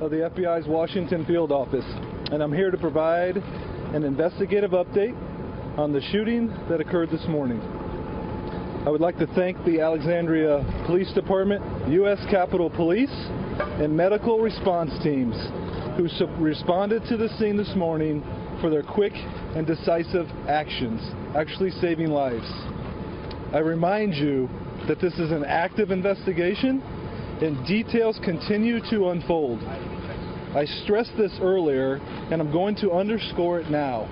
of the FBI's Washington Field Office, and I'm here to provide an investigative update on the shooting that occurred this morning. I would like to thank the Alexandria Police Department, U.S. Capitol Police, and medical response teams who responded to the scene this morning for their quick and decisive actions, actually saving lives. I remind you that this is an active investigation and details continue to unfold. I stressed this earlier, and I'm going to underscore it now,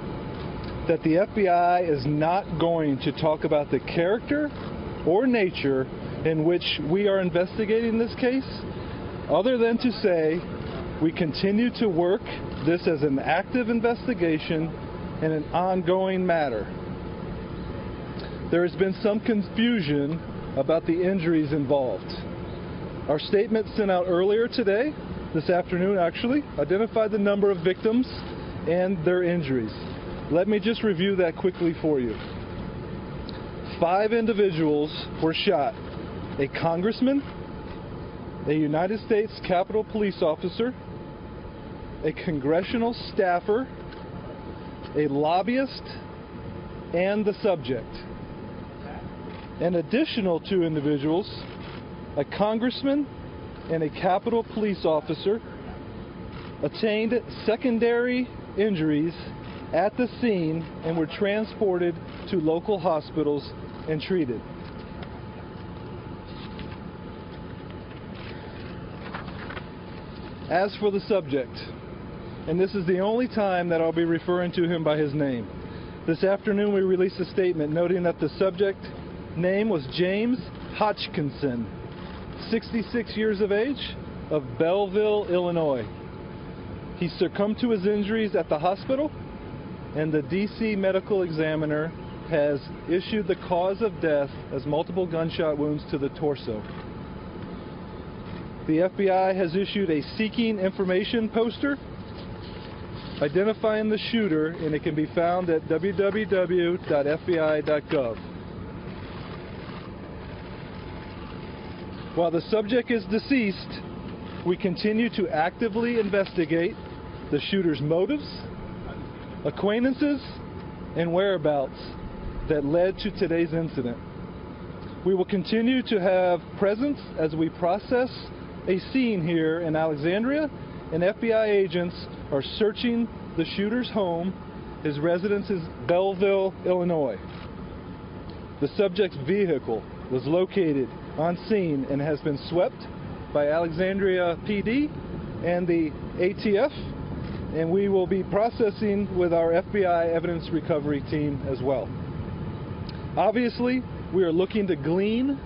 that the FBI is not going to talk about the character or nature in which we are investigating this case, other than to say we continue to work this as an active investigation and an ongoing matter. There has been some confusion about the injuries involved. Our statement sent out earlier today, this afternoon actually, identified the number of victims and their injuries. Let me just review that quickly for you. 5 individuals were shot: a congressman, a United States Capitol Police officer, a congressional staffer, a lobbyist, and the subject. An additional 2 individuals, a congressman and a Capitol Police officer, attained secondary injuries at the scene and were transported to local hospitals and treated. As for the subject, and this is the only time that I'll be referring to him by his name, this afternoon we released a statement noting that the subject name was James Hodgkinson, 66 years of age, of Belleville, Illinois. He succumbed to his injuries at the hospital, and the D.C. medical examiner has issued the cause of death as multiple gunshot wounds to the torso. The FBI has issued a seeking information poster identifying the shooter, and it can be found at www.fbi.gov. While the subject is deceased, we continue to actively investigate the shooter's motives, acquaintances, and whereabouts that led to today's incident. We will continue to have presence as we process a scene here in Alexandria, and FBI agents are searching the shooter's home. His residence is Belleville, Illinois. The subject's vehicle was located on scene and has been swept by Alexandria PD and the ATF, and we will be processing with our FBI evidence recovery team as well. Obviously, we are looking to glean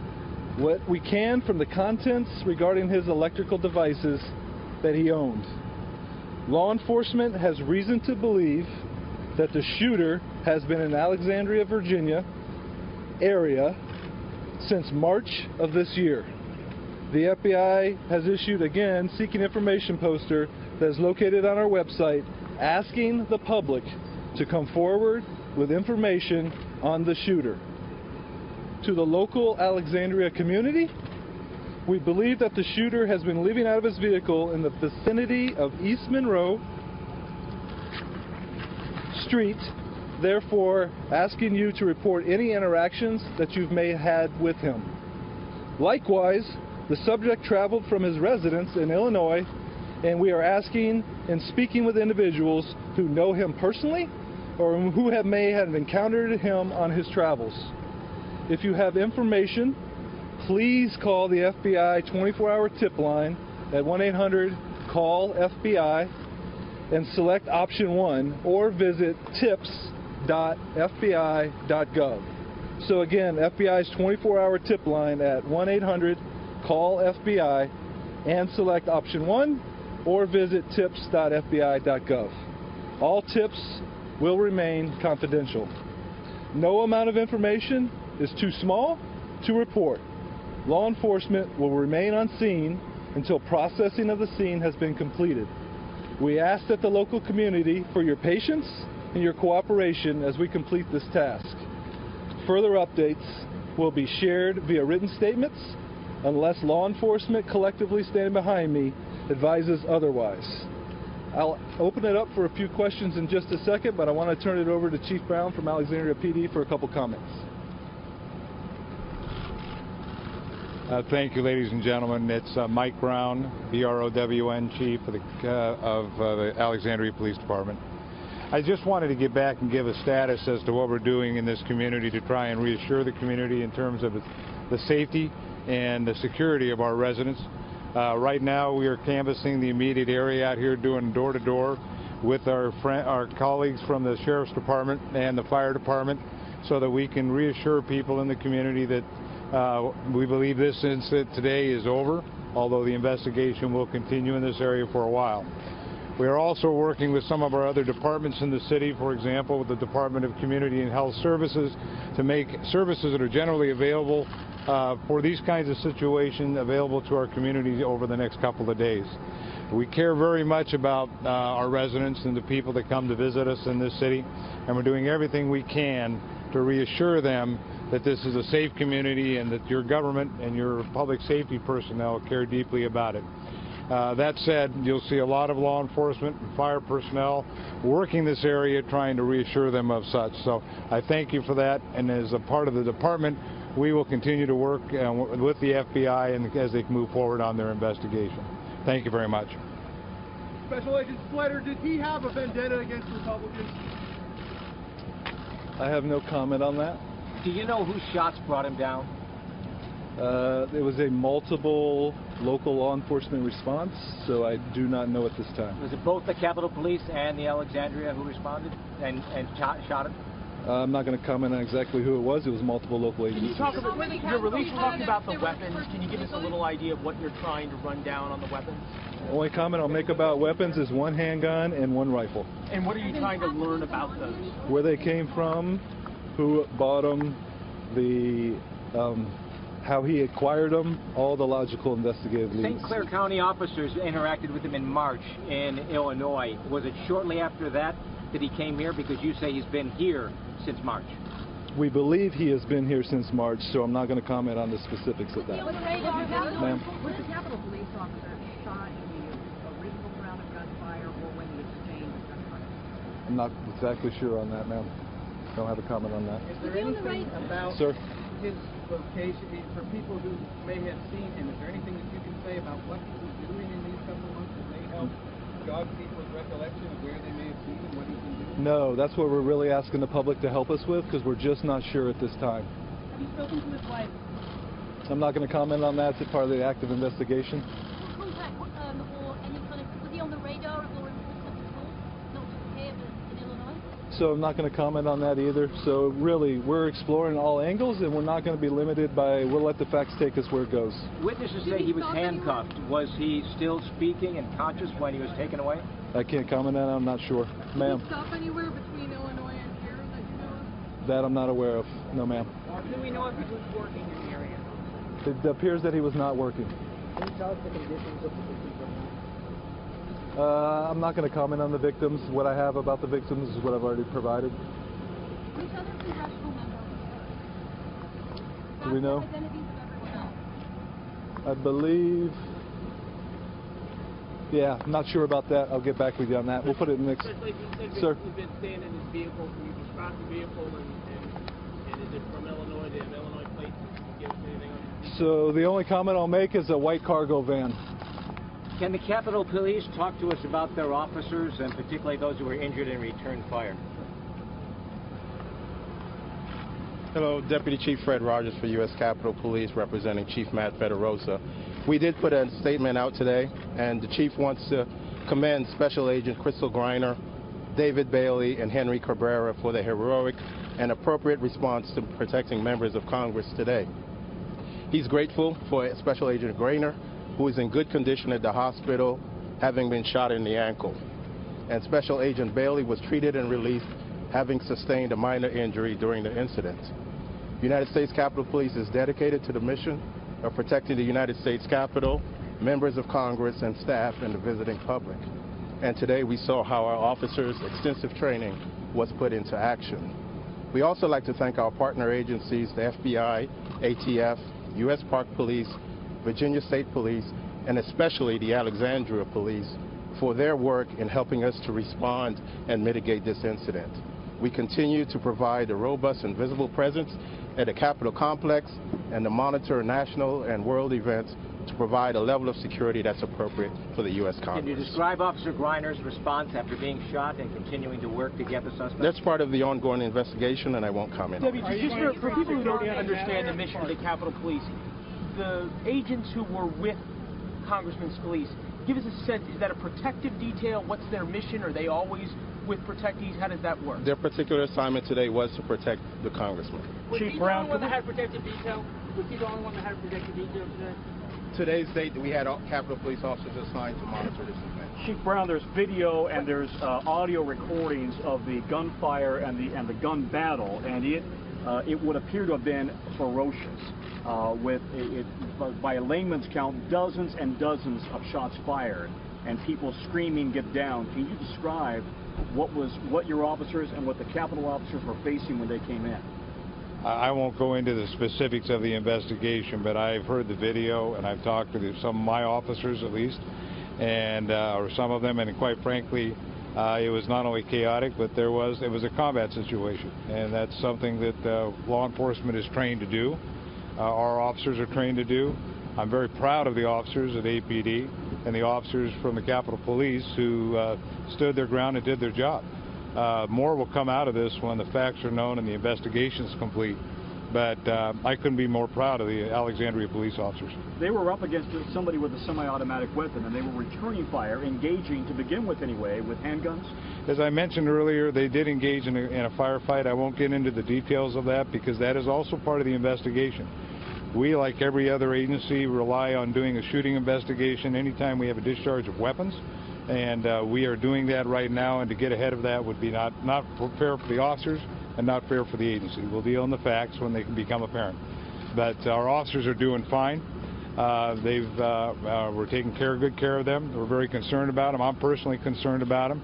what we can from the contents regarding his electrical devices that he owned. Law enforcement has reason to believe that the shooter has been in Alexandria, Virginia area since March of this year. The FBI has issued, again, seeking information poster that is located on our website, asking the public to come forward with information on the shooter. To the local Alexandria community, we believe that the shooter has been living out of his vehicle in the vicinity of East Monroe Street, therefore asking you to report any interactions that you may have had with him. Likewise, the subject traveled from his residence in Illinois, and we are asking and speaking with individuals who know him personally or who may have encountered him on his travels. If you have information, please call the FBI 24-hour tip line at 1-800-CALL-FBI and select option 1, or visit tips.fbi.gov. So again, FBI's 24-hour tip line at 1-800-CALL-FBI and select option 1, or visit tips.fbi.gov. All tips will remain confidential. No amount of information is too small to report. Law enforcement will remain on scene until processing of the scene has been completed. We ask that the local community for your patience and your cooperation as we complete this task. Further updates will be shared via written statements unless law enforcement collectively stand behind me advises otherwise. I'll open it up for a few questions in just a second, but I want to turn it over to Chief Brown from Alexandria PD for a couple comments. Thank you, ladies and gentlemen. It's Mike Brown, B-R-O-W-N, Chief of the Alexandria Police Department. I just wanted to get back and give a status as to what we're doing in this community to try and reassure the community in terms of the safety and the security of our residents. Right now we are canvassing the immediate area out here, doing door-to-door with our colleagues from the Sheriff's Department and the Fire Department, so that we can reassure people in the community that we believe this incident today is over, although the investigation will continue in this area for a while. We are also working with some of our other departments in the city, for example, with the Department of Community and Health Services, to make services that are generally available for these kinds of situations available to our community over the next couple of days. We care very much about our residents and the people that come to visit us in this city, and we're doing everything we can to reassure them that this is a safe community and that your government and your public safety personnel care deeply about it. That said, you'll see a lot of law enforcement and fire personnel working this area trying to reassure them of such. So I thank you for that, and as a part of the department, we will continue to work with the FBI and as they move forward on their investigation. Thank you very much. Special Agent Slater, did he have a vendetta against Republicans? I have no comment on that. Do you know whose shots brought him down? It was a multiple local law enforcement response, so I do not know at this time. Was it both the Capitol Police and the Alexandria who responded and shot him? I'm not going to comment on exactly who it was. It was multiple local agencies. Can you talk about your release? Talking about the weapons. Can you give us a little idea of what you're trying to run down on the weapons? The only comment I'll make about weapons is one handgun and one rifle. And what are you trying to learn about those? Where they came from, who bought them, how he acquired them, all the logical investigative leads. St. Clair County officers interacted with him in March in Illinois. Was it shortly after that he came here? Because you say he's been here since March. We believe he has been here since March, so I'm not going to comment on the specifics of that. Ma'am? Was the Capitol Police officer shot in the original round of gunfire or when the exchange of gunfire? I'm not exactly sure on that, ma'am. Don't have a comment on that. Is there anything about Sir? his location, for people who may have seen him, is there anything that you can say about what he was doing in these couple of months that may help jog people's recollection of where they may have seen him, what he's been doing? No, that's what we're really asking the public to help us with, because we're just not sure at this time. Have you spoken to his wife? I'm not going to comment on that. It's part of the active investigation. Contact or any kind of, was he on the radar of law enforcement before? Not just here, but in Illinois? So I'm not going to comment on that either. So really, we're exploring all angles, and we're not going to be limited by, we'll let the facts take us where it goes. Witnesses say he was handcuffed. Was he still speaking and conscious when he was taken away? I can't comment on that. I'm not sure. Ma'am. Did he stop anywhere between Illinois and here that you know of? That I'm not aware of. No, ma'am. Do we know if he was working in the area? It appears that he was not working. Can you tell us the conditions of the victims? I'm not going to comment on the victims. What I have about the victims is what I've already provided. Which other congressional members? Do we know? Identities of everyone else. I believe... Yeah, I'm not sure about that. I'll get back with you on that. We'll put it in the next... Sir? He's been staying in his vehicle. Can you describe the vehicle and is it from Illinois? Do you have Illinois plates? Can you give us anything on it? So the only comment I'll make is a white cargo van. Can the Capitol Police talk to us about their officers and particularly those who were injured and returned fire? Hello, Deputy Chief Fred Rogers for U.S. Capitol Police, representing Chief Matt Federosa. We did put a statement out today, and the Chief wants to commend Special Agent Crystal Griner, David Bailey, and Henry Cabrera for their heroic and appropriate response to protecting members of Congress today. He's grateful for Special Agent Griner, who is in good condition at the hospital, having been shot in the ankle. And Special Agent Bailey was treated and released, having sustained a minor injury during the incident. United States Capitol Police is dedicated to the mission of protecting the United States Capitol, members of Congress, and staff, and the visiting public. And today we saw how our officers' extensive training was put into action. We also like to thank our partner agencies, the FBI, ATF, U.S. Park Police, Virginia State Police, and especially the Alexandria Police for their work in helping us to respond and mitigate this incident. We continue to provide a robust and visible presence at the Capitol complex and to monitor national and world events to provide a level of security that's appropriate for the U.S. Congress. Can you describe Officer Griner's response after being shot and continuing to work to get the suspect? That's part of the ongoing investigation, and I won't comment on it. Debbie, just for people who don't understand the mission of the Capitol Police, the agents who were with Congressman Scalise, give us a sense, is that a protective detail? What's their mission? Are they always with protectees? How does that work? Their particular assignment today was to protect the congressman. Chief Brown, was he the only one that had protective detail? Was he the only one that had protective detail today? Today's date, we had Capitol Police officers assigned to monitor this event. Chief Brown, there's video and there's audio recordings of the gunfire and the gun battle, and it would appear to have been ferocious. By a layman's count, dozens and dozens of shots fired, and people screaming, "Get down!" Can you describe what your officers and what the Capitol officers were facing when they came in? I won't go into the specifics of the investigation, but I've heard the video and I've talked to some of my officers at least, and or some of them, and quite frankly, it was not only chaotic, but it was a combat situation, and that's something that law enforcement is trained to do. Our officers are trained to do. I'm very proud of the officers at APD and the officers from the Capitol Police who stood their ground and did their job. More will come out of this when the facts are known and the investigation is complete. But I couldn't be more proud of the Alexandria police officers. They were up against somebody with a semi-automatic weapon, and they were returning fire, engaging to begin with anyway, with handguns. As I mentioned earlier, they did engage in a firefight. I won't get into the details of that because that is also part of the investigation. We, like every other agency, rely on doing a shooting investigation anytime we have a discharge of weapons. And we are doing that right now, and to get ahead of that would be not fair for the officers and not fair for the agency. We'll deal in the facts when they can become apparent. But our officers are doing fine. We're taking good care of them. We're very concerned about them. I'm personally concerned about them.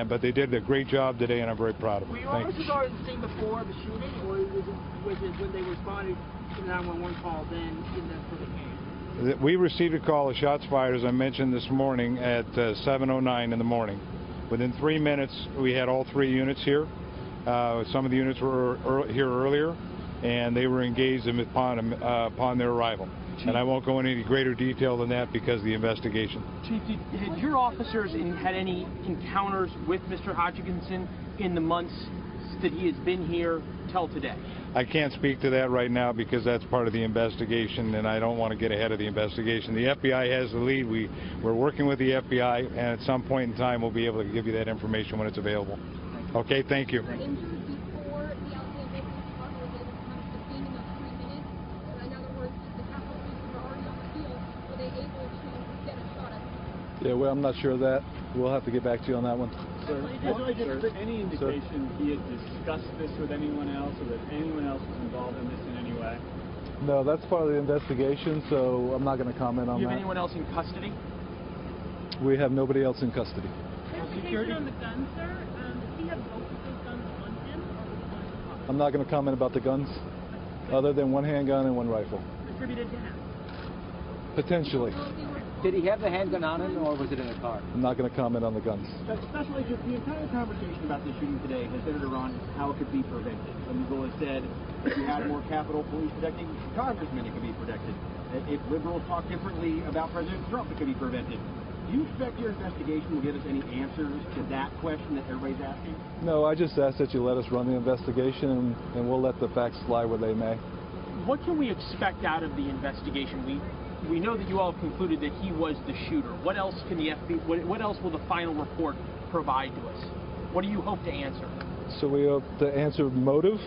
But they did a great job today, and I'm very proud of them. Were your officers already on the scene before the shooting, or was it when they responded to the 911 call, then for the game? We received a call of shots fired, as I mentioned this morning, at 7:09 in the morning. Within 3 minutes, we had all 3 units here. Some of the units were here earlier, and they were engaged upon their arrival. Chief, and I won't go into any greater detail than that because of the investigation. Chief, had your officers had any encounters with Mr. Hodgkinson in the months that he has been here till today? I can't speak to that right now because that's part of the investigation, and I don't want to get ahead of the investigation. The FBI has the lead. We're working with the FBI, and at some point in time, we'll be able to give you that information when it's available. Okay, thank you. Yeah, well, I'm not sure of that. We'll have to get back to you on that one. Sir, is there any indication he had discussed this with anyone else, or that anyone else was involved in this in any way? No, that's part of the investigation, so I'm not going to comment on that. Do you have anyone else in custody? We have nobody else in custody. Clarification on the gun, sir. Does he have both of those guns on him, or was one? I'm not going to comment about the guns, other than one handgun and one rifle. Attributed to him? Potentially. Did he have the handgun on him, or was it in a car? I'm not going to comment on the guns. Special Agent, the entire conversation about this shooting today has centered around how it could be prevented. Some people have said if you had more Capitol Police protecting congressmen, it could be protected. If liberals talk differently about President Trump, it could be prevented. Do you expect your investigation will give us any answers to that question that everybody's asking? No, I just ask that you let us run the investigation, and we'll let the facts lie where they may. What can we expect out of the investigation? We know that you all have concluded that he was the shooter. What else can the FBI, what else will the final report provide to us? What do you hope to answer? So we hope to answer motive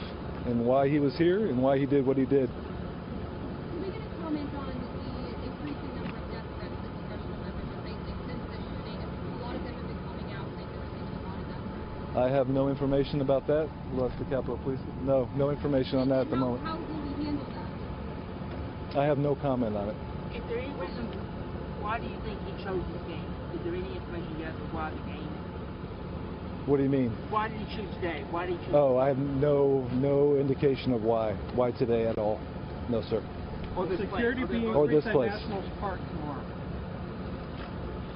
and why he was here and why he did what he did. Can we get a comment on the increasing number of death threats that congressional members are facing since the shooting? A lot of them have been coming out saying they're receiving a lot of death threats. I have no information about that. We'll ask the Capitol Police. No information on that at the moment. How will we handle that? I have no comment on it. Is there any reason, why do you think he chose this game? Is there any information yet for why the game? What do you mean? Why did he choose today? Why did he choose? Oh, I have no indication of why. Why today at all? No, sir. Or this Or this place. Nationals Park tomorrow.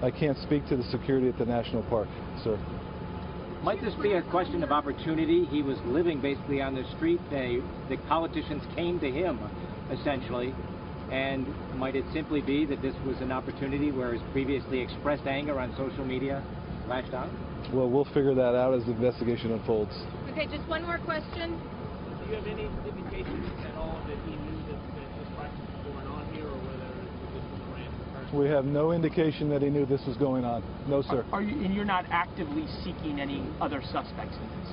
I can't speak to the security at the national park, sir. Might this be a question of opportunity? He was living basically on the street. The politicians came to him, essentially. And might it simply be that this was an opportunity where his previously expressed anger on social media lashed out? Well, we'll figure that out as the investigation unfolds. Okay, just one more question. Do you have any indication at all that he knew that this practice was going on here, or whether this was a random person? We have no indication that he knew this was going on. No, sir. And you're not actively seeking any other suspects in this?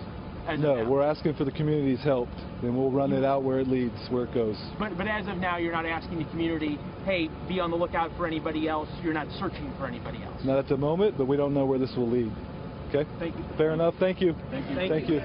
No, we're asking for the community's help, and we'll run it out where it leads, where it goes. But as of now, you're not asking the community, hey, be on the lookout for anybody else. You're not searching for anybody else. Not at the moment, but we don't know where this will lead. Okay? Thank you. Fair enough. Thank you. Thank you. Thank you.